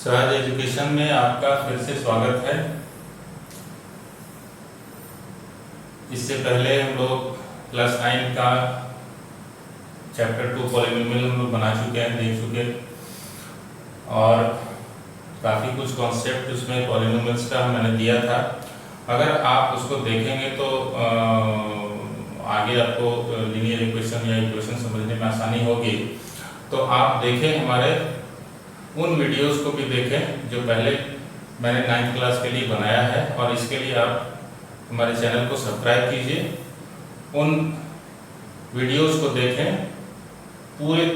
सहज एजुकेशन में आपका फिर से स्वागत है। इससे पहले हम लोग क्लास 9 का चैप्टर 2 पॉलिनोमियल हम लोग बना चुके हैं, देख चुके, और काफ़ी कुछ कॉन्सेप्ट उसमें पॉलिनोमियल्स का मैंने दिया था। अगर आप उसको देखेंगे तो आगे आपको लीनियर इक्वेशन या इक्वेशन समझने में आसानी होगी। तो आप देखें, हमारे उन वीडियोस को भी देखें जो पहले मैंने 9th क्लास के लिए बनाया है, और इसके लिए आप हमारे चैनल को सब्सक्राइब कीजिए। उन वीडियोस को देखें पूरे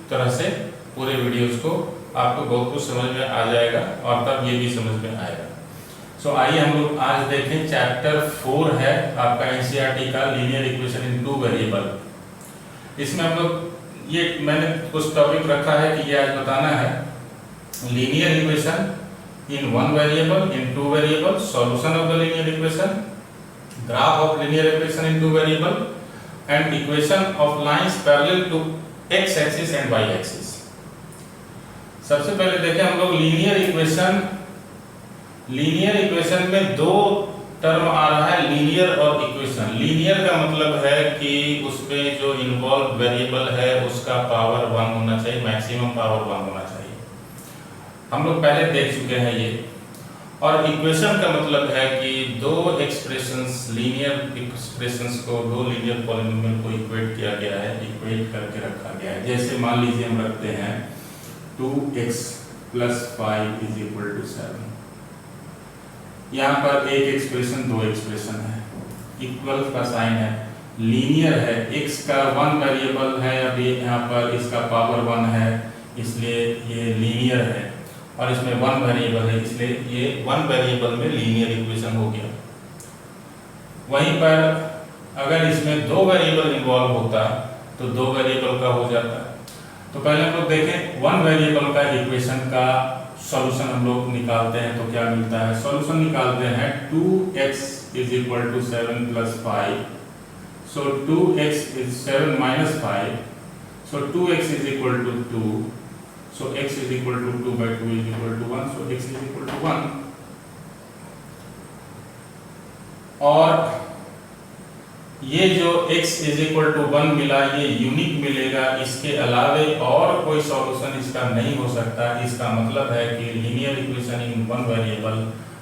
तरह से, पूरे वीडियोस को, आपको बहुत कुछ समझ में आ जाएगा और तब ये भी समझ में आएगा। सो आइए हम लोग आज देखें, चैप्टर 4 है आपका एनसीईआरटी का लीनियर इक्वेशन इन 2 वेरिएबल। इसमें हम लोग ये मैंने कुछ टॉपिक रखा है कि ये आज बताना है linear equation in 1 variable, in 2 variable, solution of the linear equation, graph of linear equation in 2 variable, and equation of lines parallel to x axis and y axis। सबसे पहले देखें हम लोग लीनियर इक्वेशन में दो टर्म आ रहा है, linear और इक्वेशन। लीनियर का मतलब है कि उसमें जो इन्वॉल्व वेरिएबल है उसका पावर 1 होना चाहिए, मैक्सिमम पावर 1 होना चाहिए। हम लोग पहले देख चुके हैं ये। और इक्वेशन का मतलब है कि दो एक्सप्रेशंस, लीनियर एक्सप्रेशंस को, दो लीनियर पॉलिनोमियल को इक्वेट किया गया है, इक्वेट करके रखा गया है। जैसे मान लीजिए हम रखते हैं 2x + 5 = 7। यहाँ पर एक एक्सप्रेशन, दो एक्सप्रेशन है, इक्वल का साइन है, लीनियर है, x का 1 वेरिएबल है, अभी यहाँ पर इसका पावर 1 है, इसलिए ये लीनियर है, और इसमें 1 वेरिएबल है, इसलिए ये 1 वेरिएबल में लीनियर इक्वेशन हो गया। वहीं पर अगर इसमें 2 वेरिएबल इन्वॉल्व होता तो 2 वेरिएबल का हो जाता। तो पहले हम लोग देखें 1 वेरिएबल का इक्वेशन का सॉल्यूशन हम लोग निकालते हैं तो क्या मिलता है। सॉल्यूशन निकालते हैं 2x = 7 + 5, so 2x is 7 - 5, so 2x = 2, so x = 2/2 = 1, so x = 1। और ये जो x = 1 मिला, ये यूनिक मिलेगा, इसके अलावे और कोई सॉल्यूशन इसका नहीं हो सकता। इसका मतलब है कि लीनियर इक्वेशन इन 1 वेरिएबल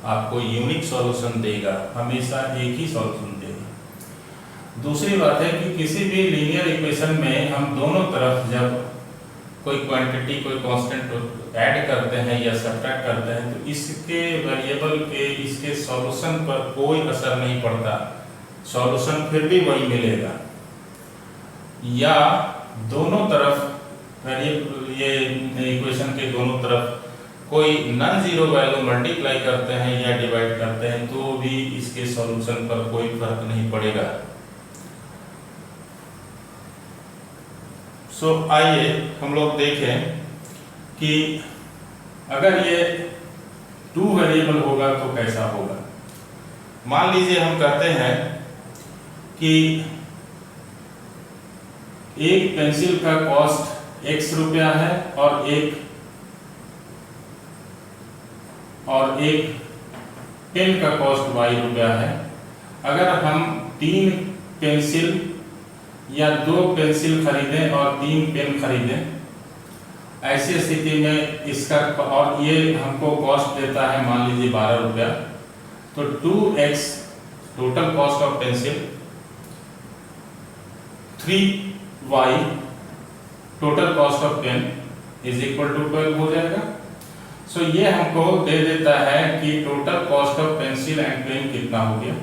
आपको यूनिक सॉल्यूशन देगा, हमेशा एक ही सॉल्यूशन देगा। दूसरी बात है कि किसी भी लीनियर इक्वेशन में हम दोनों तरफ जब कोई क्वांटिटी, कोई कांस्टेंट ऐड करते हैं या सब्ट्रैक्ट करते हैं तो इसके वेरिएबल के, इसके सॉल्यूशन पर कोई असर नहीं पड़ता, सॉल्यूशन फिर भी वही मिलेगा। या दोनों तरफ वेरिएबल, ये इक्वेशन के दोनों तरफ कोई नॉन जीरो वैल्यू मल्टीप्लाई करते हैं या डिवाइड करते हैं तो भी इसके सॉल्यूशन पर कोई फर्क नहीं पड़ेगा। सो आइए हम लोग देखें कि अगर ये 2 वेरिएबल होगा तो कैसा होगा। मान लीजिए हम कहते हैं कि एक पेंसिल का कॉस्ट x रुपया है और एक पेन का कॉस्ट y रुपया है। अगर हम 3 पेंसिल या 2 पेंसिल खरीदें और 3 पेन खरीदें, ऐसी स्थिति में इसका, और ये हमको कॉस्ट देता है मान लीजिए 12 रुपया, तो 2x total cost of pencil, 3y total cost of pen = 12 हो जाएगा। सो ये हमको दे देता है कि total cost of pencil and pen कितना हो गया,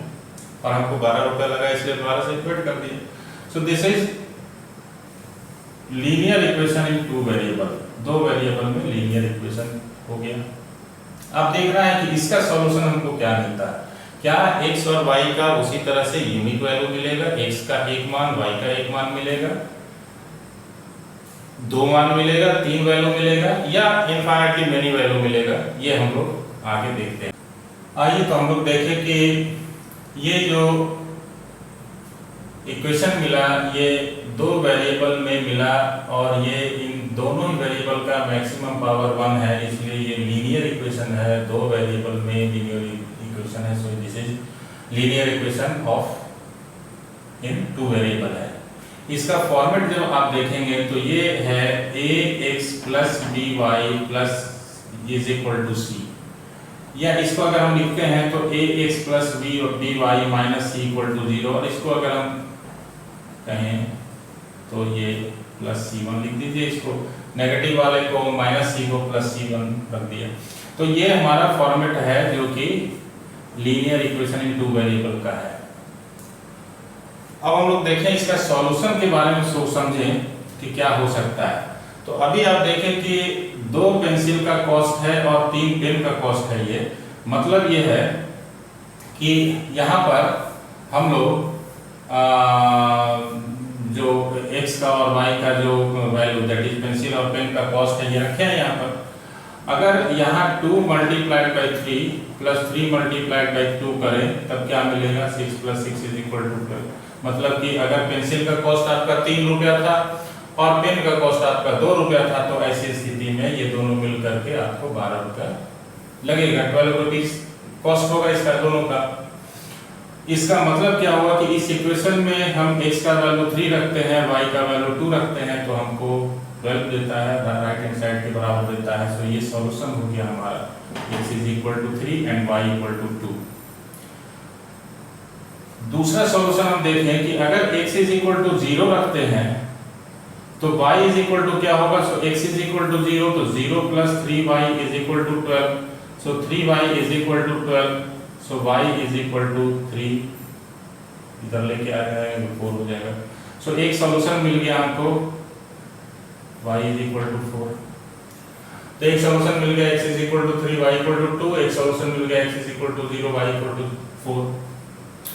और हमको 12 रुपया लगा, इसलिए 12 से इक्वेट कर दिया। So this is linear equation in 2 variable. 2 variable में लीनियर इक्वेशन हो गया। अब देख रहा है कि इसका सॉल्यूशन हमको क्या मिलता है। क्या x और y का उसी तरह से यूनिक वैल्यू मिलेगा, x का एक मान, y का एक मान मिलेगा, 2 मान मिलेगा, 3 वैल्यू मिलेगा, या इनफाइनाइटली मेनी वैल्यू मिलेगा, ये हम लोग आगे देखते हैं। आइए तो हम लोग देखें कि ये जो इक्वेशन मिला, ये 2 वेरिएबल में मिला, और ये इन दोनों ही वेरिएबल का मैक्सिमम पावर 1 है, इसलिए ये लीनियर इक्वेशन है, दो वेरिएबल में लीनियर इक्वेशन है। So this is linear equation of in two variable है। इसका फॉर्मेट जब आप देखेंगे तो ये है ax plus by plus is equal to c, या इसको अगर हम लिखते हैं तो ax प्लस b और by minus c equal to 0, और इसको अगर हम कहें तो ये प्लस c1 लिख दीजिए, इसको नेगेटिव वाले को माइनस c को प्लस c1 रख दिया। तो ये हमारा फॉर्मेट है जो कि linear equation in two variable का है। अब हम लोग देखें इसका सॉल्यूशन के बारे में सोच समझें कि क्या हो सकता है। तो अभी आप देखें कि 2 पेंसिल का कॉस्ट है और 3 पेन का कॉस्ट है। ये मतलब ये है कि यहाँ पर हम लोग जो x का और y का जो वैल्यू दैट इज पेंसिल और पेन का कॉस्ट है ये रखे हैं यहाँ पर। अगर यहाँ 2 multiplied by 3 plus 3 multiplied by 2 करें तब क्या मिलेगा, 6 प्लस 6 इज इक्वल टू 12। मतलब कि अगर पेंसिल का कॉस्ट आपका 3 रुपया था और पेन का कॉस्ट आपका 2 रुपया था, तो ऐसी स्थिति में ये दोनों मिल करके आपको 12 रुपया लगेगा, 12 रुपीज कॉस्ट होगा इसका दोनों का। इसका मतलब क्या हुआ कि इस इक्वेशन में हम x का वैल्यू 3 रखते हैं, y का वैल्यू 2 रखते हैं, तो हमको 12 देता है, राइट हैंड साइड के बराबर देता है। सो ये सॉल्यूशन हो गया हमारा, x is equal to 3 and y equal to 2। दूसरा सॉल्यूशन हम देखें कि अगर x इज इक्वल टू 0 रखते हैं तो y इज इक्वल टू क्या होगा, so x is equal to 0, तो 0 plus 3y is equal to 12, so 3y is equal to 12, so y is equal to 3, इधर लेके आ जाएगा 4 हो जाएगा। सो एक सॉल्यूशन मिल गया हमको, y इज इक्वल टू 4। तो एक सॉल्यूशन मिल गया x is equal to 3, y equal to 2, एक सॉल्यूशन मिल गया x is equal to 0, y equal to 4।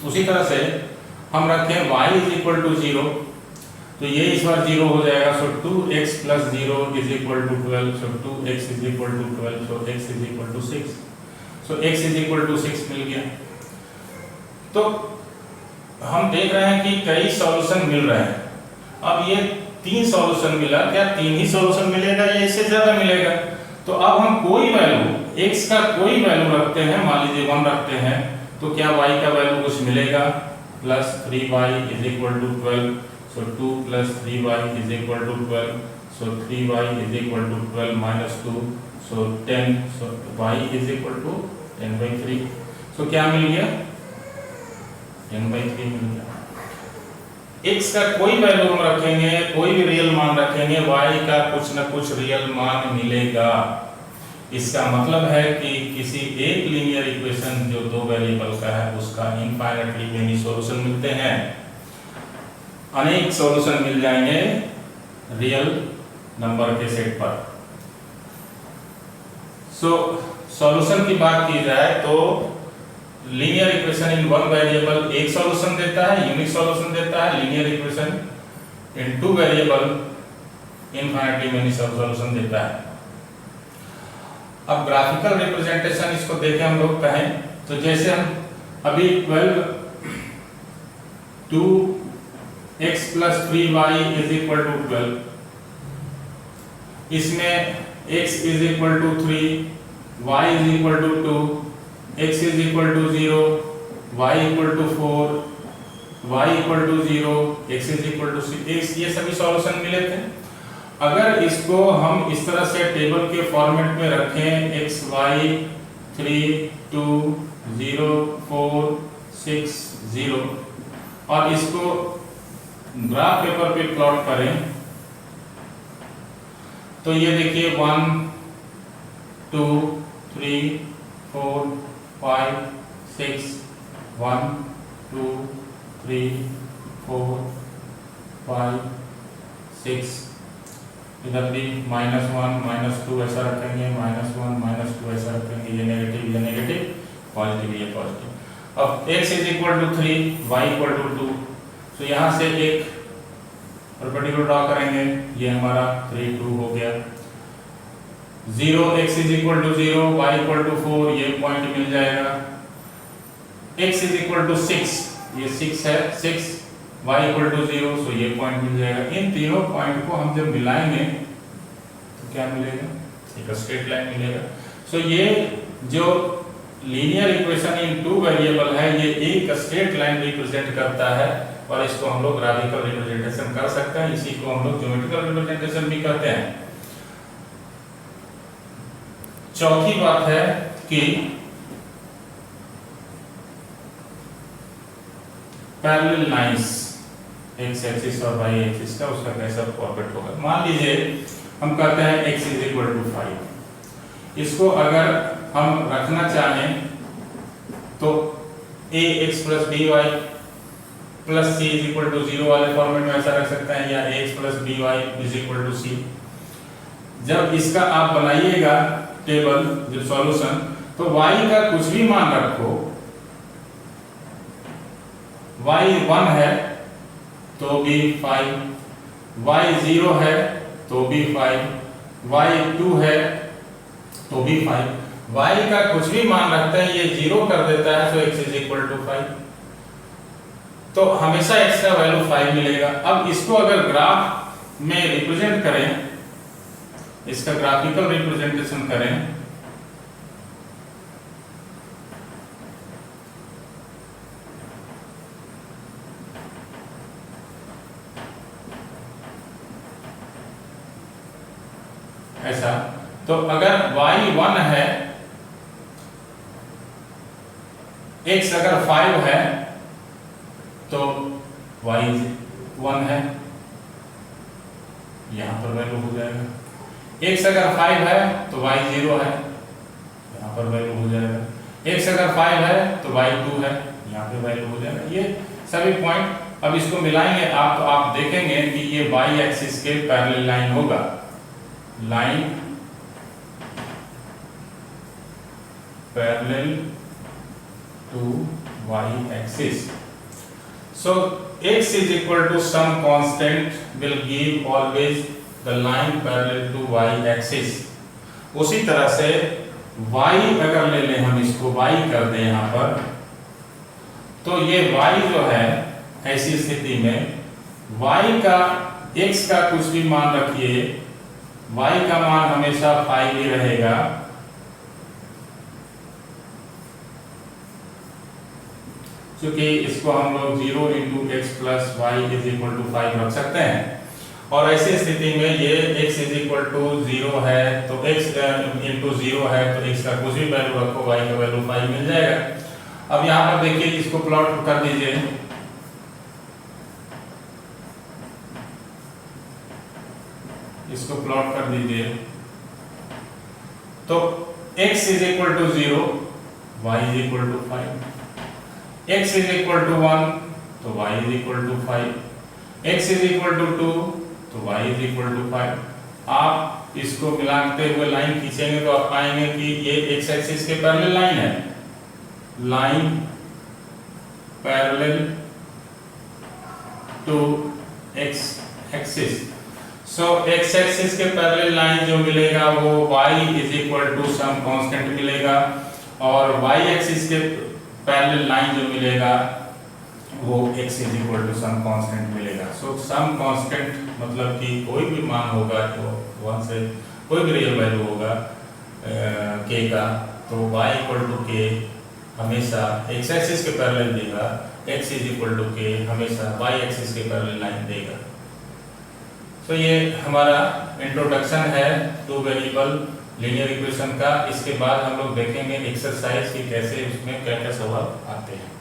उसी तरह से हम रखें y इज इक्वल टू 0, तो ये इस बार 0 हो जाएगा, so 2x plus 0 is equal to 12, so 2x is equal to 12, so x is equal to 6, so x is equal to 6 मिल गया। तो हम देख रहे हैं कि कई सॉल्यूशन मिल रहे हैं। अब ये 3 सॉल्यूशन मिला, क्या 3 ही सॉल्यूशन मिलेगा या इससे ज्यादा मिलेगा? तो अब हम कोई वैल्यू x का कोई वैल्यू रखते हैं, मान लीजिए 1 रखते हैं, तो क्या y का वैल्यू कुछ मिलेगा, plus 3y is equal to 12, so 2 plus 3y is equal to 12, so 3y is equal to 12 minus 2, so 10, so y is equal to 10/3। So क्या मिल गया, 10/3 मिल गया। x का कोई वैल्यू हम रखेंगे, कोई भी रियल मान रखेंगे, y का कुछ न कुछ रियल मान मिलेगा। इसका मतलब है कि किसी एक लीनियर इक्वेशन जो 2 वेरिएबल का है उसका इनफाइनाइटली मेनी सॉल्यूशन मिलते हैं, अनेक सॉल्यूशन मिल जाएंगे रियल नंबर के सेट पर। सो सॉल्यूशन की बात की जाए तो लीनियर इक्वेशन इन 1 वेरिएबल एक सॉल्यूशन देता है, यूनिक सॉल्यूशन देता है। Linear equation in 2 variable infinitely many solution देता है। अब ग्राफिकल रिप्रेजेंटेशन इसको देखें हम लोग कहें तो जैसे हम अभी 2x plus 3y is equal to 12, इसमें x is equal to 3, y is equal to 2, x is equal to 0, y equal to 4, y equal to 0, x is equal to 6, ये सभी सॉल्यूशन मिले थे। अगर इसको हम इस तरह से टेबल के फॉर्मेट में रखें, x y 3 2 0 4 6 0, और इसको ग्राफ पेपर पे प्लॉट करें तो ये देखिए 1 2 3 4 5 6 1 2 3 4 5 6, इधर भी -1 -2 ऐसा रखेंगे, -1 -2 ऐसा रखेंगे, ये नेगेटिव पॉजिटिव ये पॉजिटिव। अब x is equal to 3, y equal to 2, तो यहाँ से एक परपेंडिकुलर ड्रॉ करेंगे, ये हमारा 3 2 हो गया। 0 x is equal to 0, y equal to 4, ये पॉइंट मिल जाएगा। x इज इक्वल टू 6, ये 6 है, 6 y इक्वल टू 0, सो ये पॉइंट मिल जाएगा। इन तीनों पॉइंट को हम जब मिलाएंगे क्या मिलेगा, एक स्ट्रेट लाइन मिलेगा। सो ये जो linear equation in two variable है ये एक स्ट्रेट लाइन रिप्रेजेंट करता है और इसको हम लोग ग्राफिकल रिप्रेजेंटेशन कर सकते हैं, इसी को हम लोग ज्योमेट्रिकल रिप्रेजेंटेशन भी कहते हैं। चौथी बात है कि पैरेलल लाइंस एक्स एक्सिस और वाई एक्सिस का उसका कैसा फॉर्मेट होगा। मान लीजिए हम कहते हैं x इज इक्वल टू 5, इसको अगर हम रखना चाहें तो ax plus by plus c is equal to 0 वाले फॉर्मेट में ऐसा रख सकते हैं, या ax plus by is equal to c। जब इसका आप बनाइएगा टेबल जो सॉल्यूशन, तो y का कुछ भी मान रखो, y 1 है तो भी 5, y 0 है तो भी 5, y 2 है तो भी 5, y का कुछ भी मान रखते हैं ये 0 कर देता है तो x इज इक्वल टू 5, तो हमेशा x का वैल्यू 5 मिलेगा। अब इसको अगर ग्राफ में रिप्रेजेंट करें, इसका ग्राफिकल रिप्रेजेंटेशन करें, ऐसा, तो अगर y 1 है, x अगर 5 है तो y 1 है, यहां पर वैल्यू हो जाएगा। x अगर 5 है तो y 0 है, यहां पर वैल्यू हो जाएगा। x अगर 5 है तो y 2 है, यहां पे वैल्यू हो जाएगा। ये सभी पॉइंट अब इसको मिलाएंगे आप, तो आप देखेंगे कि ये y एक्सिस के पैरेलल लाइन होगा, line parallel to y axis. So x is equal to some constant will give always the line parallel to y axis। उसी तरह से y अगर ले लें हम, इसको y कर दें यहाँ पर, तो ये y जो है ऐसी स्थिति में y का x का कुछ भी मान रखिए, y का मान हमेशा 5 ही रहेगा, क्योंकि इसको हम लोग 0 into X plus Y is equal to 5 रख सकते हैं। और ऐसी स्थिति में ये x इज इक्वल टू 0 है तो x इंटू 0 है तो x का कुछ भी वैल्यू रखो, y का वैल्यू 5 मिल जाएगा। अब यहाँ पर देखिए, इसको प्लॉट कर दीजिए, इसको प्लॉट कर दीजिए, तो x is equal to 0, y is equal to 5, x is equal to 1 तो y is equal to 5, x is equal to 2 तो y इज इक्वल टू 5। आप इसको मिलाते हुए लाइन खींचेंगे तो आप पाएंगे कि ये x एक्सिस के पैरेलल लाइन है, line parallel to x axis. So x axis के पैरेलल लाइन जो मिलेगा वो y is equal to some constant मिलेगा, और y एक्सिस के पैरेलल लाइन जो मिलेगा वो x is equal to some constant मिलेगा। सो सम कांस्टेंट मतलब कि कोई भी मान होगा जो 1 से कोई भी रियल वैल्यू होगा k का, तो y इक्वल टू k हमेशा x एक्सिस के पैरेलल देगा, x is equal to k हमेशा y एक्सिस के पैरेलल लाइन देगा। सो ये हमारा इंट्रोडक्शन है टू वेरिएबल लीनियर इक्वेशन का। इसके बाद हम लोग देखेंगे एक्सरसाइज की कैसे उसमें क्या क्या सवाल आते हैं।